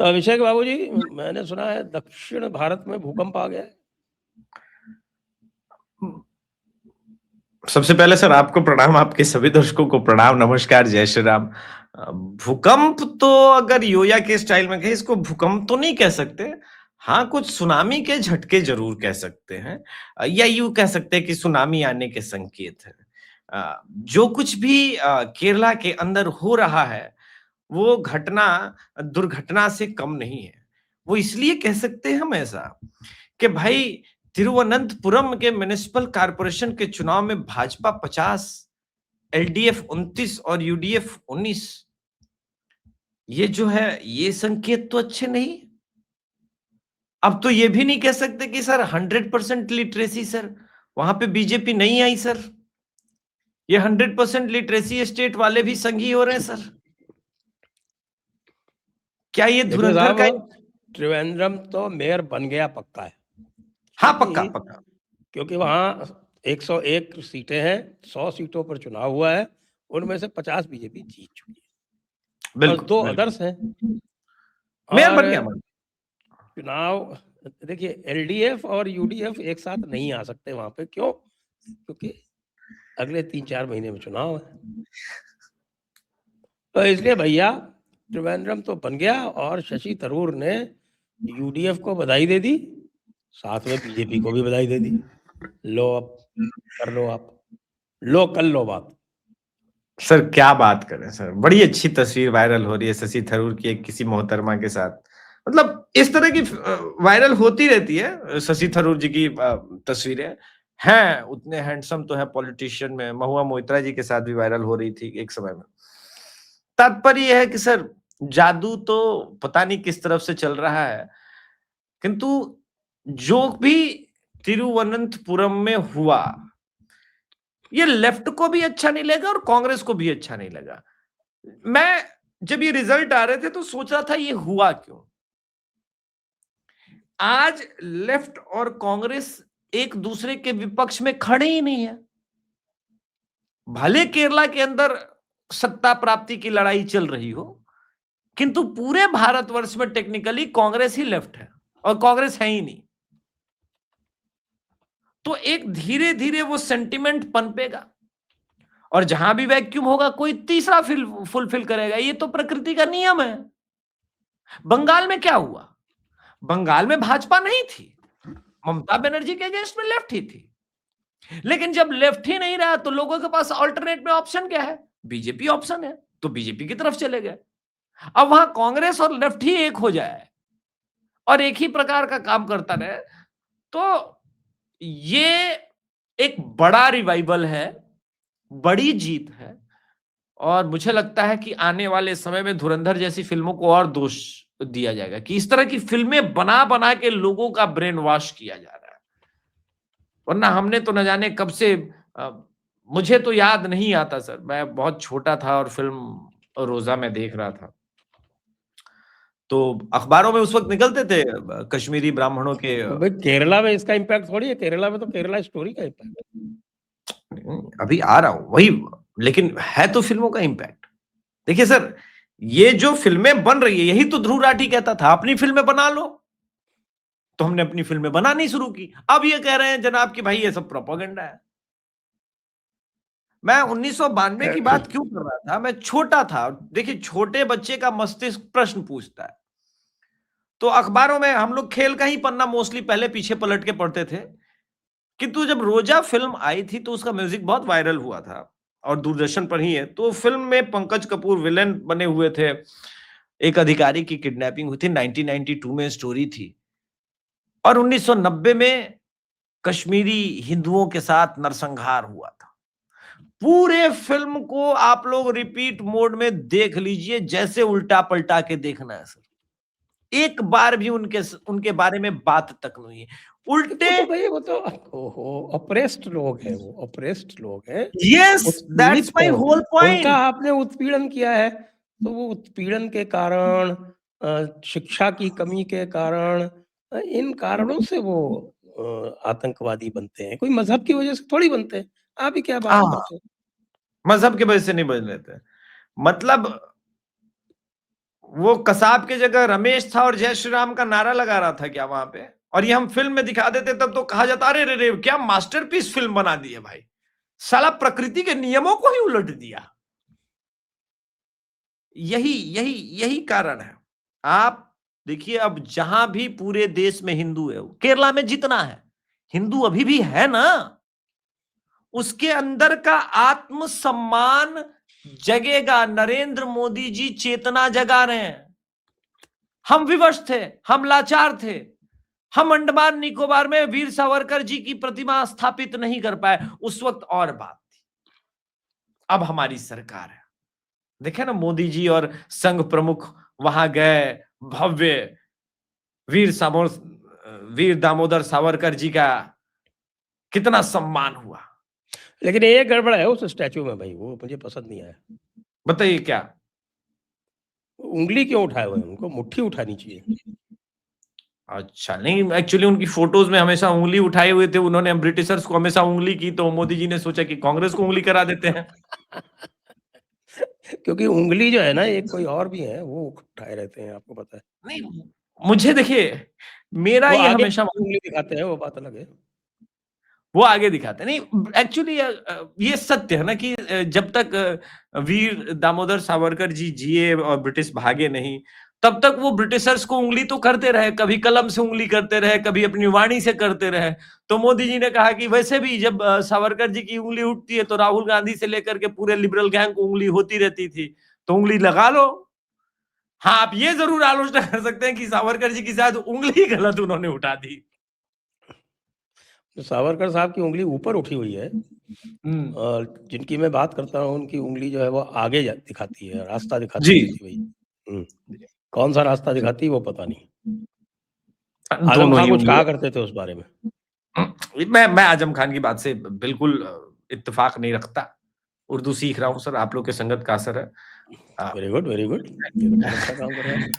तो अभिषेक बाबू जी, मैंने सुना है दक्षिण भारत में भूकंप आ गया है। सबसे पहले सर आपको प्रणाम, आपके सभी दर्शकों को प्रणाम, नमस्कार, जय श्री राम। भूकंप तो अगर योया के स्टाइल में कहे, इसको भूकंप तो नहीं कह सकते। हाँ, कुछ सुनामी के झटके जरूर कह सकते हैं, या यूं कह सकते हैं कि सुनामी आने के संकेत है। जो कुछ भी केरला के अंदर हो रहा है, वो घटना दुर्घटना से कम नहीं है। वो इसलिए कह सकते हैं हम ऐसा कि भाई, तिरुवनंतपुरम के म्युनिसिपल कॉर्पोरेशन के चुनाव में भाजपा 50, एलडीएफ 29 और यूडीएफ 19। ये जो है, ये संकेत तो अच्छे नहीं। अब तो ये भी नहीं कह सकते कि सर 100% लिटरेसी, सर वहां पे बीजेपी नहीं आई सर। ये 100% लिटरेसी स्टेट वाले भी संघी हो रहे हैं सर। क्या ये देखिए धुरंधर का? साहब, त्रिवेंद्रम तो मेयर बन गया पक्का है। हाँ, क्योंकि पक्का पक्का। क्योंकि वहां 101 सीटें हैं, 100 सीटों पर चुनाव हुआ है, उनमें से 50 बीजेपी जीत चुकी है, बस बिल्कुल 2 बिल्कुल। अदर्स हैं। मेयर और बन गया मन। चुनाव, देखिए एलडीएफ और यूडीएफ एक साथ नहीं आ सकते वहां पे। क्यों? क्योंकि अगले 3-4 महीने में चुनाव है। तो इसलिए भैया, त्रिवेंद्रम तो बन गया, और शशि थरूर ने यूडीएफ को बधाई दे दी, साथ में बीजेपी को भी बधाई दे दी। लो, अब कर लो, आप लो, कर लो बात। सर क्या बात करें सर, बड़ी अच्छी तस्वीर वायरल हो रही है शशि थरूर की एक किसी मोहतरमा के साथ। मतलब इस तरह की वायरल होती रहती है शशि थरूर जी की तस्वीरें। हैं उतने हैंडसम तो है पॉलिटिशियन में, महुआ मोइत्रा जी के साथ भी वायरल हो रही थी एक समय में। तात्पर्य यह है कि सर, जादू तो पता नहीं किस तरफ से चल रहा है, किंतु जो भी तिरुवनंतपुरम में हुआ, ये लेफ्ट को भी अच्छा नहीं लगा और कांग्रेस को भी अच्छा नहीं लगा। मैं जब ये रिजल्ट आ रहे थे तो सोच रहा था ये हुआ क्यों। आज लेफ्ट और कांग्रेस एक दूसरे के विपक्ष में खड़े ही नहीं है। भले केरला के अंदर सत्ता प्राप्ति की लड़ाई चल रही हो, किंतु पूरे भारतवर्ष में टेक्निकली कांग्रेस ही लेफ्ट है और कांग्रेस है ही नहीं। तो एक धीरे धीरे वो सेंटिमेंट पनपेगा, और जहां भी वैक्यूम होगा कोई तीसरा फुलफिल करेगा। ये तो प्रकृति का नियम है। बंगाल में क्या हुआ? बंगाल में भाजपा नहीं थी, ममता बनर्जी के अगेंस्ट में लेफ्ट ही थी। लेकिन जब लेफ्ट ही नहीं रहा तो लोगों के पास अल्टरनेट में ऑप्शन क्या है? बीजेपी ऑप्शन है, तो बीजेपी की तरफ चले गए। अब वहां कांग्रेस और लेफ्ट ही एक हो जाए और एक ही प्रकार का काम करता रहे, तो ये एक बड़ा रिवाइवल है, बड़ी जीत है। और मुझे लगता है कि आने वाले समय में धुरंधर जैसी फिल्मों को और दोष दिया जाएगा कि इस तरह की फिल्में बना बना के लोगों का ब्रेन वॉश किया जा रहा है। वरना हमने तो न जाने कब से, मुझे तो याद नहीं आता सर, मैं बहुत छोटा था और फिल्म रोजा में देख रहा था, तो अखबारों में उस वक्त निकलते थे कश्मीरी ब्राह्मणों के। भाई केरला में इसका इम्पैक्ट थोड़ी है, केरला में तो केरला स्टोरी का इम्पैक्ट। अभी आ रहा हूं वही, लेकिन है तो फिल्मों का इम्पैक्ट। देखिए सर, ये जो फिल्में बन रही है, यही तो ध्रुव राठी कहता था अपनी फिल्में बना लो। तो हमने अपनी फिल्में बनानी शुरू की। अब ये कह रहे हैं जनाब कि भाई ये सब प्रोपेगेंडा है। मैं 1992 की बात क्यों कर रहा था? मैं छोटा था। देखिए, छोटे बच्चे का मस्तिष्क प्रश्न पूछता है। तो अखबारों में हम लोग खेल का ही पन्ना मोस्टली पहले पीछे पलट के पढ़ते थे, किंतु जब रोजा फिल्म आई थी तो उसका म्यूजिक बहुत वायरल हुआ था और दूरदर्शन पर ही है। तो फिल्म में पंकज कपूर विलेन बने हुए थे, एक अधिकारी की किडनैपिंग हुई थी, 1992 में स्टोरी थी, और 1990 में कश्मीरी हिंदुओं के साथ नरसंहार हुआ था। पूरे फिल्म को आप लोग रिपीट मोड में देख लीजिए, जैसे उल्टा पलटा के देखना है सर। एक बार भी उनके बारे में बात तक नहीं है। उल्टे, वो तो भाई, वो तो ओहो, ऑप्रेस्ड लोग हैं, वो ऑप्रेस्ड लोग हैं, यस, दैट्स उत्पीड़ित माय हैं। Whole point. उनका आपने उत्पीड़न किया है, तो वो उत्पीड़न के कारण, शिक्षा की कमी के कारण, इन कारणों से वो आतंकवादी बनते हैं। कोई मजहब की वजह से थोड़ी बनते हैं। आप ही क्या बात करते हैं? मजहब की वजह से नहीं बदल लेते। मतलब वो कसाब की जगह रमेश था और जय श्री राम का नारा लगा रहा था क्या वहां पे? और ये हम फिल्म में दिखा देते तब तो कहा जाता अरे रे रे क्या मास्टरपीस फिल्म बना दी है भाई, साला प्रकृति के नियमों को ही उलट दिया। यही यही यही कारण है। आप देखिए अब जहां भी पूरे देश में हिंदू है, केरला में जितना है हिंदू अभी भी है ना, उसके अंदर का आत्मसम्मान जगेगा। नरेंद्र मोदी जी चेतना जगा रहे हैं। हम विवश थे, हम लाचार थे, हम अंडमान निकोबार में वीर सावरकर जी की प्रतिमा स्थापित नहीं कर पाए, उस वक्त और बात थी। अब हमारी सरकार है, देखे ना मोदी जी और संघ प्रमुख वहां गए, भव्य वीर दामोदर सावरकर जी का कितना सम्मान हुआ। लेकिन एक गड़बड़ है उस स्टैचू में भाई, वो मुझे पसंद नहीं आया। बताइए क्या? उंगली क्यों उठाए हुए हैं? उनको मुट्ठी उठानी चाहिए। अच्छा, नहीं एक्चुअली उनकी फोटोज में हमेशा उंगली उठाए हुए थे, उन्होंने ब्रिटिशर्स को हमेशा उंगली की, तो मोदी जी ने सोचा कि कांग्रेस को उंगली करा देते हैं। क्योंकि उंगली जो है ना, एक कोई और भी है, वो उठाए रहते हैं, आपको पता है। नहीं, मुझे देखिए मेरा वो ये आगे हमेशा उंगली दिखाते हैं, वो बात अलग है। वो आगे दिखाते हैं। नहीं एक्चुअली ये सत्य है ना कि जब तक वीर दामोदर सावरकर जी जिए और ब्रिटिश भागे नहीं, तब तक वो ब्रिटिशर्स को उंगली तो करते रहे, कभी कलम से उंगली करते रहे, कभी अपनी वाणी से करते रहे। तो मोदी जी ने कहा कि वैसे भी जब सावरकर जी की उंगली उठती है तो राहुल गांधी से लेकर के पूरे लिबरल गैंग को उंगली होती रहती थी, तो उंगली लगा लो। हाँ, आप ये जरूर आलोचना कर सकते हैं कि सावरकर जी की शायद उंगली गलत उन्होंने उठा दी। तो सावरकर साहब की उंगली ऊपर उठी हुई है, और जिनकी मैं बात करता हूँ उनकी उंगली जो है वो आगे दिखाती है, रास्ता दिखाती जी रहती है भाई। कौन सा रास्ता दिखाती है वो पता नहीं। आजम दोनों खान ही कुछ उंगली। कहा करते थे उस बारे में। मैं आजम खान की बात से बिल्कुल इत्तेफाक नहीं रखता। उर्दू सीख रहा हूँ सर, आप लोग के संगत का असर है। Very good, very good. ये तो बहुत अच्छा काम कर रहे हैं।